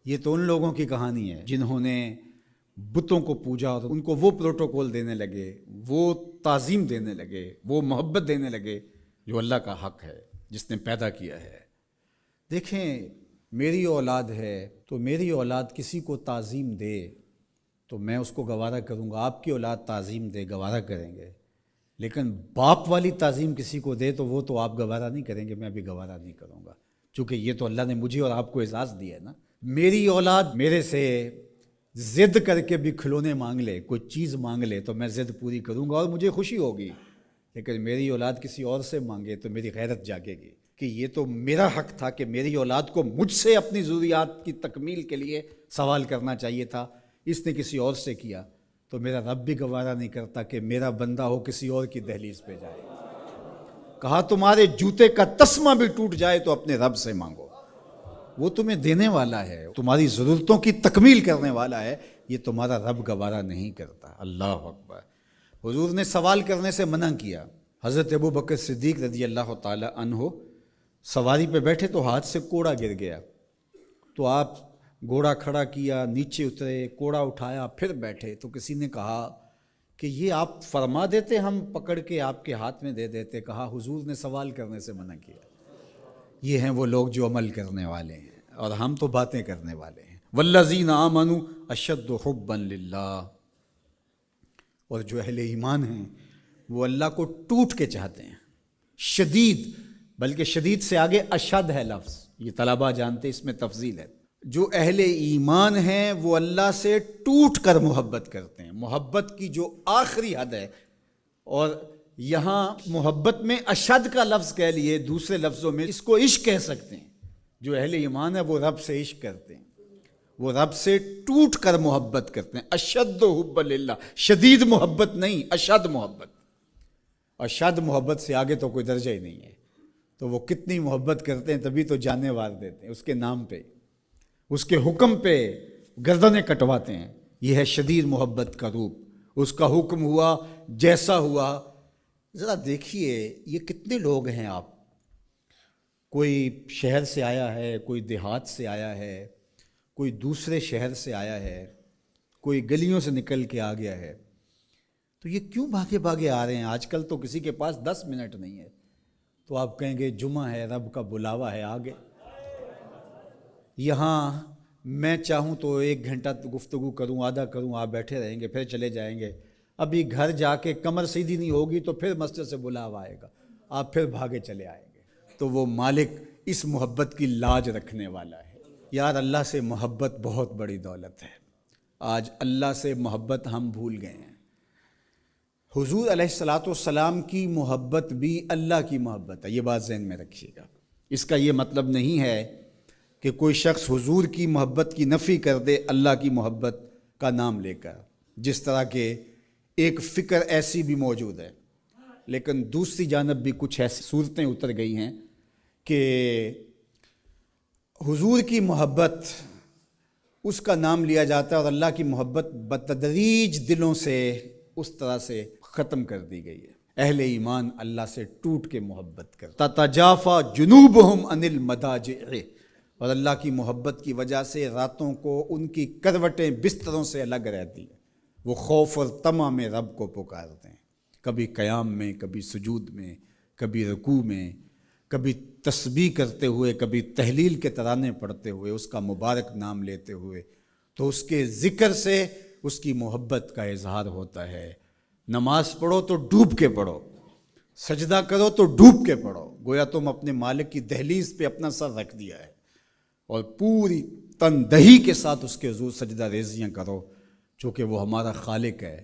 یہ تو ان لوگوں کی کہانی ہے جنہوں نے بتوں کو پوجا اور ان کو وہ پروٹوکول دینے لگے، وہ تعظیم دینے لگے، وہ محبت دینے لگے جو اللہ کا حق ہے، جس نے پیدا کیا ہے۔ دیکھیں، میری اولاد ہے تو میری اولاد کسی کو تعظیم دے تو میں اس کو گوارا کروں گا، آپ کی اولاد تعظیم دے گوارا کریں گے، لیکن باپ والی تعظیم کسی کو دے تو وہ تو آپ گوارا نہیں کریں گے، میں بھی گوارا نہیں کروں گا، چونکہ یہ تو اللہ نے مجھے اور آپ کو اعزاز دیا ہے نا۔ میری اولاد میرے سے ضد کر کے بھی کھلونے مانگ لے، کوئی چیز مانگ لے تو میں ضد پوری کروں گا اور مجھے خوشی ہوگی، لیکن میری اولاد کسی اور سے مانگے تو میری غیرت جاگے گی کہ یہ تو میرا حق تھا کہ میری اولاد کو مجھ سے اپنی ضروریات کی تکمیل کے لیے سوال کرنا چاہیے تھا، اس نے کسی اور سے کیا تو میرا رب بھی گوارا نہیں کرتا کہ میرا بندہ ہو کسی اور کی دہلیز پہ جائے۔ کہا تمہارے جوتے کا تسمہ بھی ٹوٹ جائے تو اپنے رب سے مانگو، وہ تمہیں دینے والا ہے، تمہاری ضرورتوں کی تکمیل کرنے والا ہے، یہ تمہارا رب گوارا نہیں کرتا۔ اللہ اکبر۔ حضور نے سوال کرنے سے منع کیا۔ حضرت ابوبکر صدیق رضی اللہ تعالی عنہ سواری پہ بیٹھے تو ہاتھ سے کوڑا گر گیا، تو آپ گھوڑا کھڑا کیا، نیچے اترے، کوڑا اٹھایا، پھر بیٹھے، تو کسی نے کہا کہ یہ آپ فرما دیتے، ہم پکڑ کے آپ کے ہاتھ میں دے دیتے۔ کہا حضور نے سوال کرنے سے منع کیا۔ یہ ہیں وہ لوگ جو عمل کرنے والے ہیں اور ہم تو باتیں کرنے والے ہیں۔ والذین آمنوا اشد حبا للہ، اور جو اہل ایمان ہیں وہ اللہ کو ٹوٹ کے چاہتے ہیں، شدید، بلکہ شدید سے آگے اشد ہے لفظ، یہ طلباء جانتے، اس میں تفضیل ہے۔ جو اہل ایمان ہیں وہ اللہ سے ٹوٹ کر محبت کرتے ہیں، محبت کی جو آخری حد ہے، اور یہاں محبت میں اشد کا لفظ کہہ لیے، دوسرے لفظوں میں اس کو عشق کہہ سکتے ہیں۔ جو اہل ایمان ہے وہ رب سے عشق کرتے ہیں، وہ رب سے ٹوٹ کر محبت کرتے ہیں۔ اشد حب للہ، شدید محبت نہیں، اشد محبت۔ اشد محبت سے آگے تو کوئی درجہ ہی نہیں ہے، تو وہ کتنی محبت کرتے ہیں، تبھی تو جانیں وار دیتے ہیں اس کے نام پہ، اس کے حکم پہ گردنیں کٹواتے ہیں۔ یہ ہے شدید محبت کا روپ۔ اس کا حکم ہوا جیسا ہوا۔ ذرا دیکھیے یہ کتنے لوگ ہیں، آپ کوئی شہر سے آیا ہے، کوئی دیہات سے آیا ہے، کوئی دوسرے شہر سے آیا ہے، کوئی گلیوں سے نکل کے آ گیا ہے، تو یہ کیوں بھاگے بھاگے آ رہے ہیں؟ آج کل تو کسی کے پاس 10 منٹ نہیں ہے تو آپ کہیں گے جمعہ ہے، رب کا بلاوا ہے، آگے۔ یہاں میں چاہوں تو 1 گھنٹہ گفتگو کروں، آدھا کروں، آپ بیٹھے رہیں گے، پھر چلے جائیں گے۔ ابھی گھر جا کے کمر سیدھی نہیں ہوگی تو پھر مسجد سے بلاوا آئے گا، آپ پھر بھاگے چلے آئیں گے۔ تو وہ مالک اس محبت کی لاج رکھنے والا ہے۔ یار اللہ سے محبت بہت بڑی دولت ہے، آج اللہ سے محبت ہم بھول گئے ہیں۔ حضور علیہ الصلاۃ والسلام کی محبت بھی اللہ کی محبت ہے، یہ بات ذہن میں رکھیے گا۔ اس کا یہ مطلب نہیں ہے کہ کوئی شخص حضور کی محبت کی نفی کر دے اللہ کی محبت کا نام لے کر، جس طرح کہ ایک فکر ایسی بھی موجود ہے، لیکن دوسری جانب بھی کچھ ایسی صورتیں اتر گئی ہیں کہ حضور کی محبت اس کا نام لیا جاتا ہے اور اللہ کی محبت بتدریج دلوں سے اس طرح سے ختم کر دی گئی ہے۔ اہل ایمان اللہ سے ٹوٹ کے محبت کرتا، تتجافی جنوبہم عن المضاجع، اور اللہ کی محبت کی وجہ سے راتوں کو ان کی کروٹیں بستروں سے الگ رہتی ہیں، وہ خوف اور طمع میں رب کو پکارتے ہیں، کبھی قیام میں، کبھی سجود میں، کبھی رکوع میں، کبھی تسبیح کرتے ہوئے، کبھی تہلیل کے ترانے پڑھتے ہوئے، اس کا مبارک نام لیتے ہوئے، تو اس کے ذکر سے اس کی محبت کا اظہار ہوتا ہے۔ نماز پڑھو تو ڈوب کے پڑھو، سجدہ کرو تو ڈوب کے پڑھو، گویا تم اپنے مالک کی دہلیز پہ اپنا سر رکھ دیا ہے، اور پوری تندہی کے ساتھ اس کے حضور سجدہ ریزیاں کرو، چونکہ وہ ہمارا خالق ہے۔